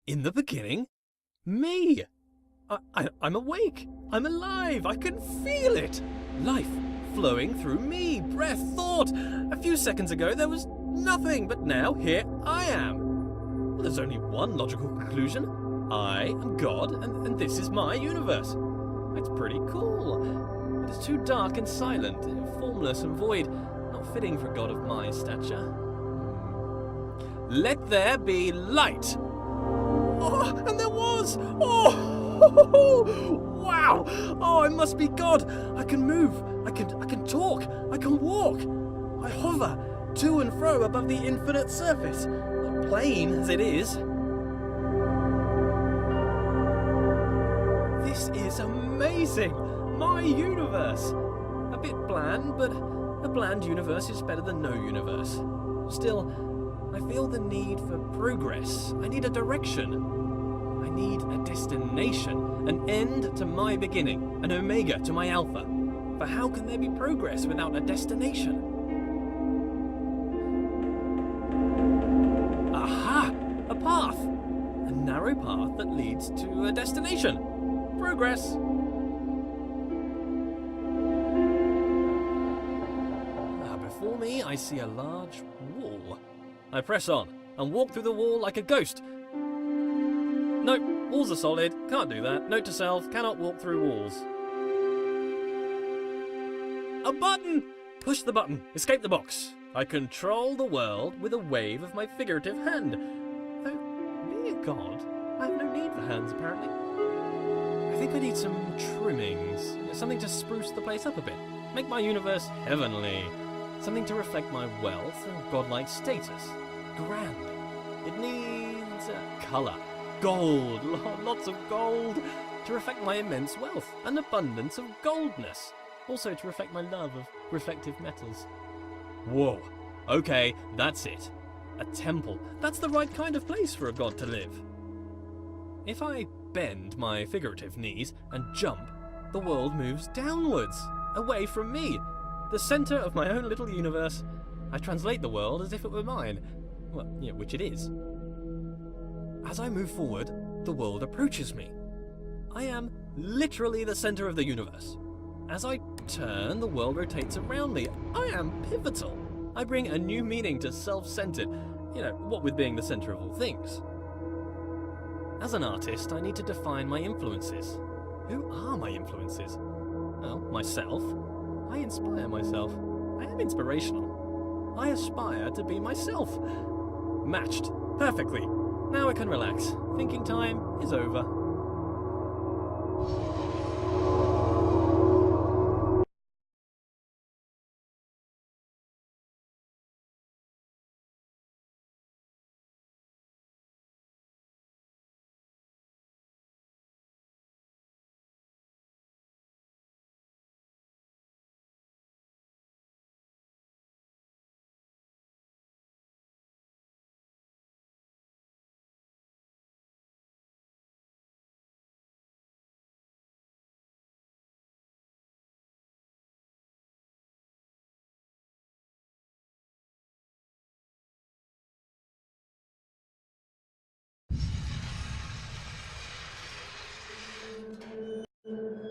In the beginning, me. I'm awake. I'm alive. I can feel it. Life flowing through me. Breath, thought. A few seconds ago, there was nothing, but now here I am. Well, there's only one logical conclusion. I am God, and this is my universe. It's pretty cool. But it's too dark and silent, formless and void, not fitting for a god of my stature. Let there be light. Oh, and there was! Oh! Wow! Oh, I must be God! I can move, I can talk, I can walk. I hover to and fro above the infinite surface, plain as it is. This is amazing! My universe! A bit bland, but a bland universe is better than no universe. Still, I feel the need for progress. I need a direction. I need a destination, an end to my beginning, an omega to my alpha. For how can there be progress without a destination? Aha! A path! A narrow path that leads to a destination. Progress! Before me, I see a large wall. I press on and walk through the wall like a ghost. Nope, walls are solid, can't do that. Note to self, cannot walk through walls. A button! Push the button, escape the box. I control the world with a wave of my figurative hand. Though, being a god, I have no need for hands apparently. I think I need some trimmings, something to spruce the place up a bit. Make my universe heavenly. Something to reflect my wealth and godlike status. Grand. It needs colour. Gold. Lots of gold. To reflect my immense wealth. An abundance of goldness. Also to reflect my love of reflective metals. Whoa. Okay, that's it. A temple. That's the right kind of place for a god to live. If I bend my figurative knees and jump, the world moves downwards. Away from me. The centre of my own little universe. I translate the world as if it were mine. Well, yeah, which it is. As I move forward, the world approaches me. I am literally the centre of the universe. As I turn, the world rotates around me. I am pivotal. I bring a new meaning to self-centered. What with being the centre of all things. As an artist, I need to define my influences. Who are my influences? Well, myself. I inspire myself. I am inspirational. I aspire to be myself. Matched. Perfectly. Now I can relax. Thinking time is over.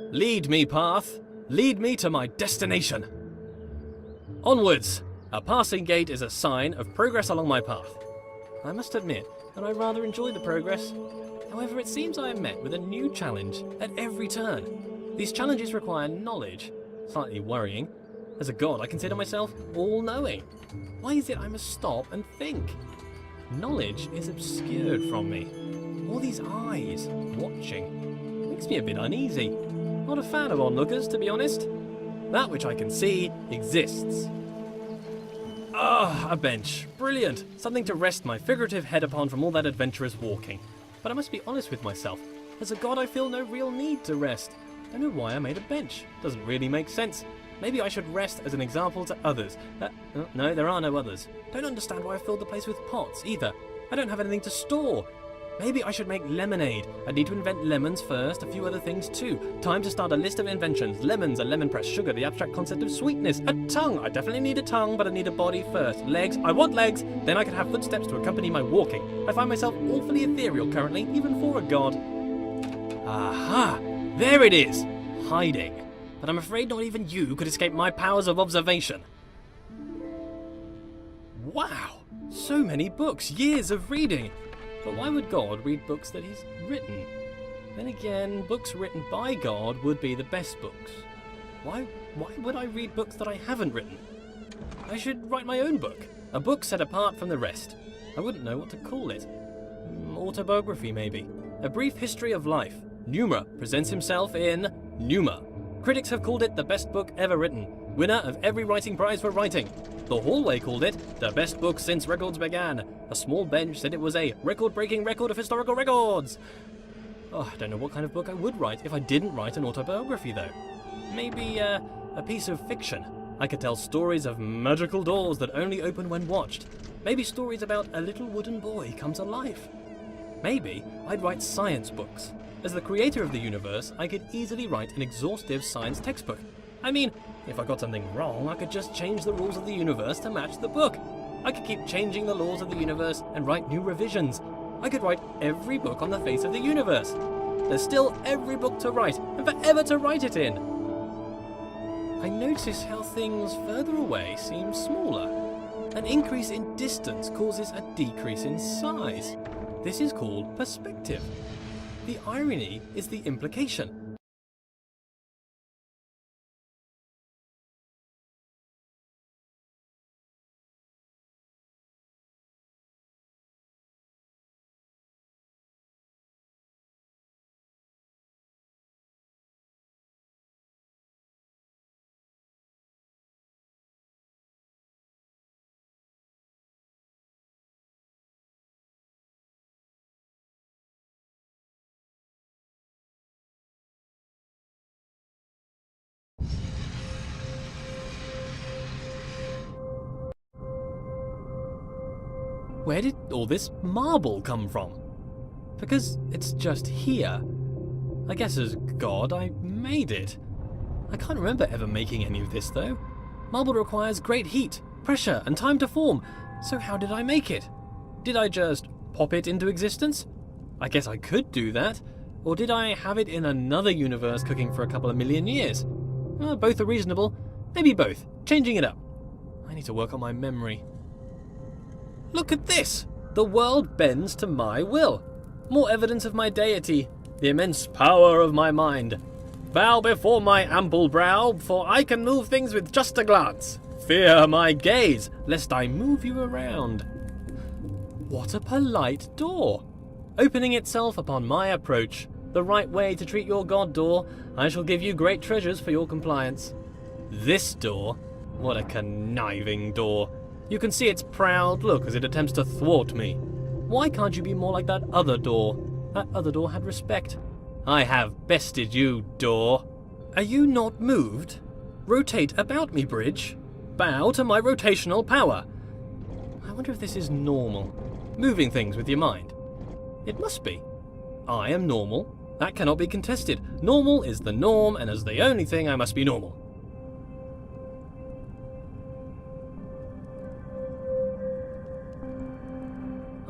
Lead me, path. Lead me to my destination. Onwards. A passing gate is a sign of progress along my path. I must admit that I rather enjoy the progress. However, it seems I am met with a new challenge at every turn. These challenges require knowledge. Slightly worrying. As a god, I consider myself all-knowing. Why is it I must stop and think? Knowledge is obscured from me. All these eyes watching makes me a bit uneasy. Not a fan of onlookers, to be honest. That which I can see exists. Ah, a bench. Brilliant. Something to rest my figurative head upon from all that adventurous walking. But I must be honest with myself. As a god, I feel no real need to rest. Don't know why I made a bench. Doesn't really make sense. Maybe I should rest as an example to others. No, there are no others. Don't understand why I filled the place with pots, either. I don't have anything to store. Maybe I should make lemonade. I need to invent lemons first, a few other things too. Time to start a list of inventions. Lemons, a lemon press, sugar, the abstract concept of sweetness, a tongue. I definitely need a tongue, but I need a body first. Legs, I want legs. Then I could have footsteps to accompany my walking. I find myself awfully ethereal currently, even for a god. Aha! There it is! Hiding. But I'm afraid not even you could escape my powers of observation. Wow! So many books, years of reading. But why would God read books that he's written? Then again, books written by God would be the best books. Why would I read books that I haven't written? I should write my own book. A book set apart from the rest. I wouldn't know what to call it. Autobiography, maybe. A brief history of life. Pneuma presents himself in Pneuma. Critics have called it the best book ever written. Winner of every writing prize for writing. The Hallway called it the best book since records began. A small bench said it was a record-breaking record of historical records. Oh, I don't know what kind of book I would write if I didn't write an autobiography, though. Maybe a piece of fiction. I could tell stories of magical doors that only open when watched. Maybe stories about a little wooden boy come to life. Maybe I'd write science books. As the creator of the universe, I could easily write an exhaustive science textbook. I mean, if I got something wrong, I could just change the rules of the universe to match the book. I could keep changing the laws of the universe and write new revisions. I could write every book on the face of the universe. There's still every book to write, and forever to write it in. I notice how things further away seem smaller. An increase in distance causes a decrease in size. This is called perspective. The irony is the implication. Where did all this marble come from? Because it's just here. I guess as God, I made it. I can't remember ever making any of this, though. Marble requires great heat, pressure, and time to form. So how did I make it? Did I just pop it into existence? I guess I could do that. Or did I have it in another universe cooking for a couple of million years? Both are reasonable. Maybe both. Changing it up. I need to work on my memory. Look at this! The world bends to my will. More evidence of my deity. The immense power of my mind. Bow before my ample brow, for I can move things with just a glance. Fear my gaze, lest I move you around. What a polite door. Opening itself upon my approach. The right way to treat your god, door. I shall give you great treasures for your compliance. This door? What a conniving door. You can see its proud look as it attempts to thwart me. Why can't you be more like that other door? That other door had respect. I have bested you, door. Are you not moved? Rotate about me, bridge. Bow to my rotational power. I wonder if this is normal. Moving things with your mind. It must be. I am normal. That cannot be contested. Normal is the norm, and as the only thing, I must be normal.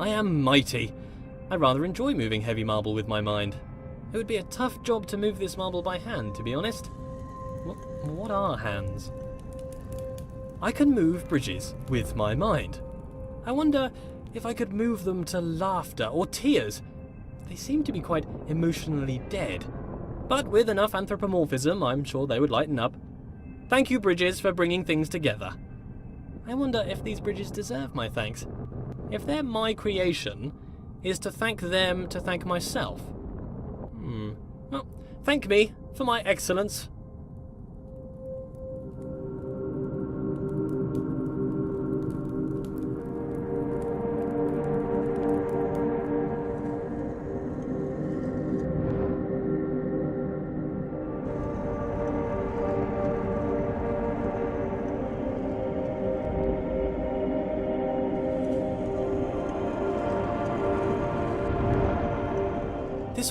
I am mighty. I rather enjoy moving heavy marble with my mind. It would be a tough job to move this marble by hand, to be honest. What are hands? I can move bridges with my mind. I wonder if I could move them to laughter or tears. They seem to be quite emotionally dead. But with enough anthropomorphism, I'm sure they would lighten up. Thank you, bridges, for bringing things together. I wonder if these bridges deserve my thanks. If they're my creation, is to thank them to thank myself? Well, thank me for my excellence.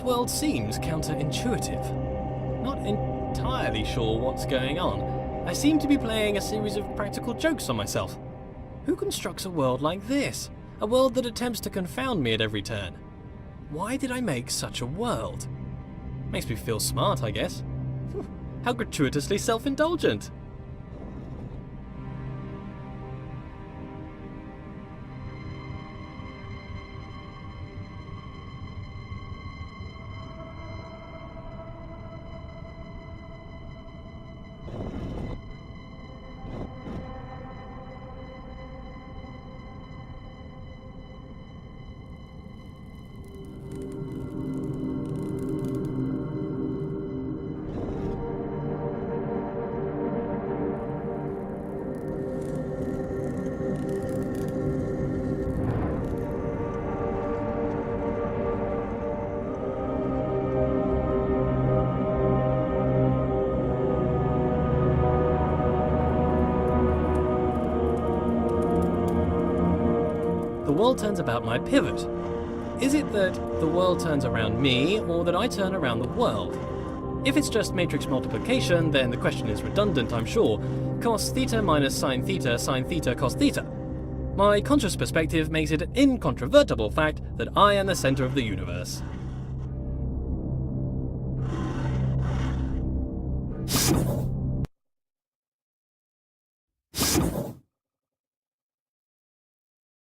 world seems counterintuitive. Not entirely sure what's going on. I seem to be playing a series of practical jokes on myself. Who constructs a world like this? A world that attempts to confound me at every turn? Why did I make such a world? Makes me feel smart, I guess. How gratuitously self-indulgent. The world turns about my pivot. Is it that the world turns around me, or that I turn around the world? If it's just matrix multiplication, then the question is redundant, I'm sure. Cos theta minus sine theta cos theta. My conscious perspective makes it an incontrovertible fact that I am the center of the universe.